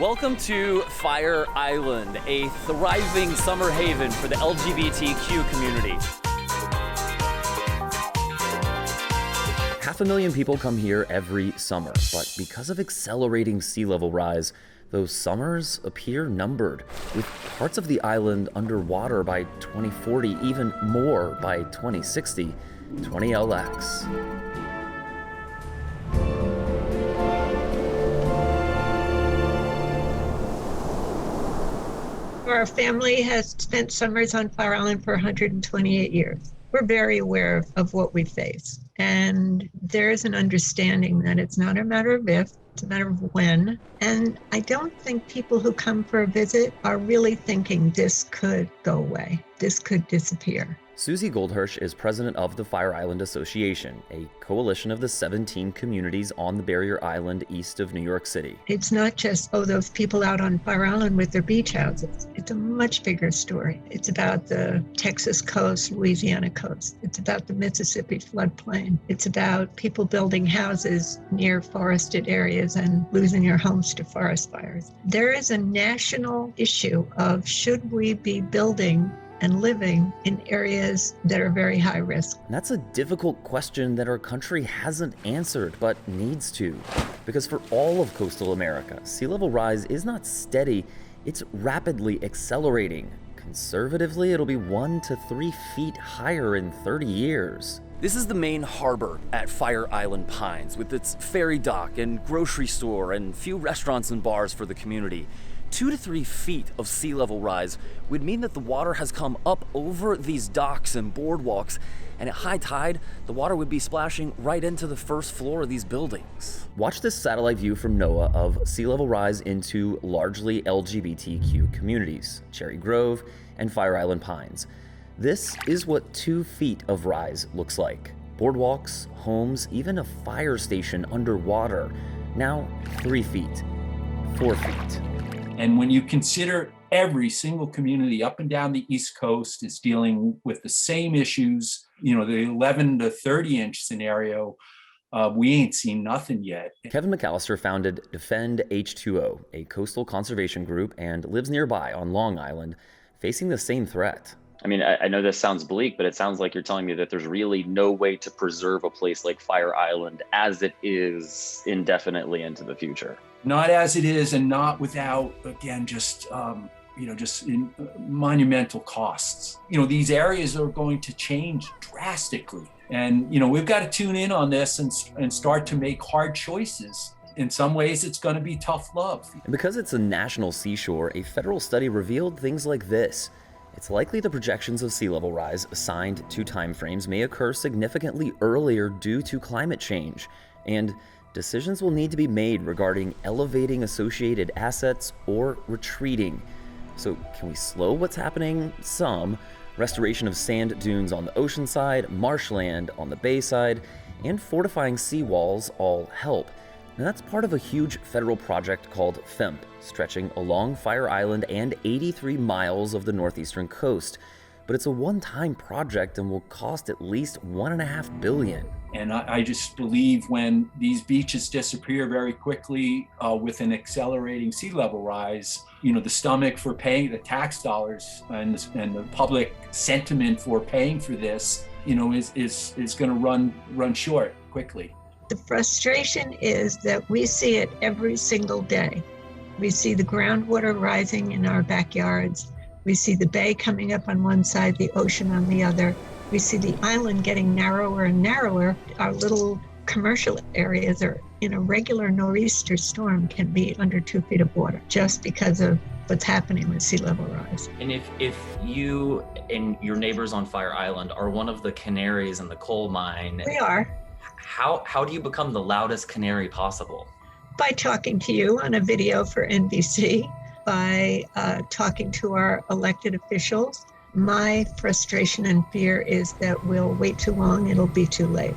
Welcome to Fire Island, a thriving summer haven for the LGBTQ community. 500,000 people come here every summer, but because of accelerating sea level rise, those summers appear numbered, with parts of the island underwater by 2040, even more by 2060, 20LX. Our family has spent summers on Fire Island for 128 years. We're very aware of what we face. And there is an understanding that it's not a matter of if, it's a matter of when. And I don't think people who come for a visit are really thinking this could go away. This could disappear. Susie Goldhirsch is president of the Fire Island Association, a coalition of the 17 communities on the barrier island east of New York City. It's not just, those people out on Fire Island with their beach houses. It's a much bigger story. It's about the Texas coast, Louisiana coast. It's about the Mississippi floodplain. It's about people building houses near forested areas and losing their homes to forest fires. There is a national issue of should we be building and living in areas that are very high risk. And that's a difficult question that our country hasn't answered, but needs to. Because for all of coastal America, sea level rise is not steady, it's rapidly accelerating. Conservatively, it'll be 1 to 3 feet higher in 30 years. This is the main harbor at Fire Island Pines, with its ferry dock and grocery store and few restaurants and bars for the community. 2 to 3 feet of sea level rise would mean that the water has come up over these docks and boardwalks, and at high tide, the water would be splashing right into the first floor of these buildings. Watch this satellite view from NOAA of sea level rise into largely LGBTQ communities, Cherry Grove and Fire Island Pines. This is what 2 feet of rise looks like. Boardwalks, homes, even a fire station underwater. Now 3 feet, 4 feet. And when you consider every single community up and down the East Coast is dealing with the same issues, the 11 to 30 inch scenario, we ain't seen nothing yet. Kevin McAllister founded Defend H2O, a coastal conservation group, and lives nearby on Long Island, facing the same threat. I mean, I know this sounds bleak, but it sounds like you're telling me that there's really no way to preserve a place like Fire Island as it is indefinitely into the future. Not as it is, and not without, again, just in monumental costs. These areas are going to change drastically. And, we've got to tune in on this and start to make hard choices. In some ways, it's going to be tough love. And because it's a national seashore, a federal study revealed things like this. It's likely the projections of sea level rise assigned to timeframes may occur significantly earlier due to climate change. And decisions will need to be made regarding elevating associated assets or retreating. So can we slow what's happening? Some. Restoration of sand dunes on the ocean side, marshland on the bay side, and fortifying seawalls all help. And that's part of a huge federal project called FEMP, stretching along Fire Island and 83 miles of the northeastern coast. But it's a one-time project and will cost at least $1.5 billion. And I just believe when these beaches disappear very quickly with an accelerating sea level rise, the stomach for paying the tax dollars and the public sentiment for paying for this, is going to run short quickly. The frustration is that we see it every single day. We see the groundwater rising in our backyards. We see the bay coming up on one side, the ocean on the other. We see the island getting narrower and narrower. Our little commercial areas are in a regular nor'easter storm can be under 2 feet of water just because of what's happening with sea level rise. And if you and your neighbors on Fire Island are one of the canaries in the coal mine, we are. How do you become the loudest canary possible? By talking to you on a video for NBC, by talking to our elected officials. My frustration and fear is that we'll wait too long, it'll be too late.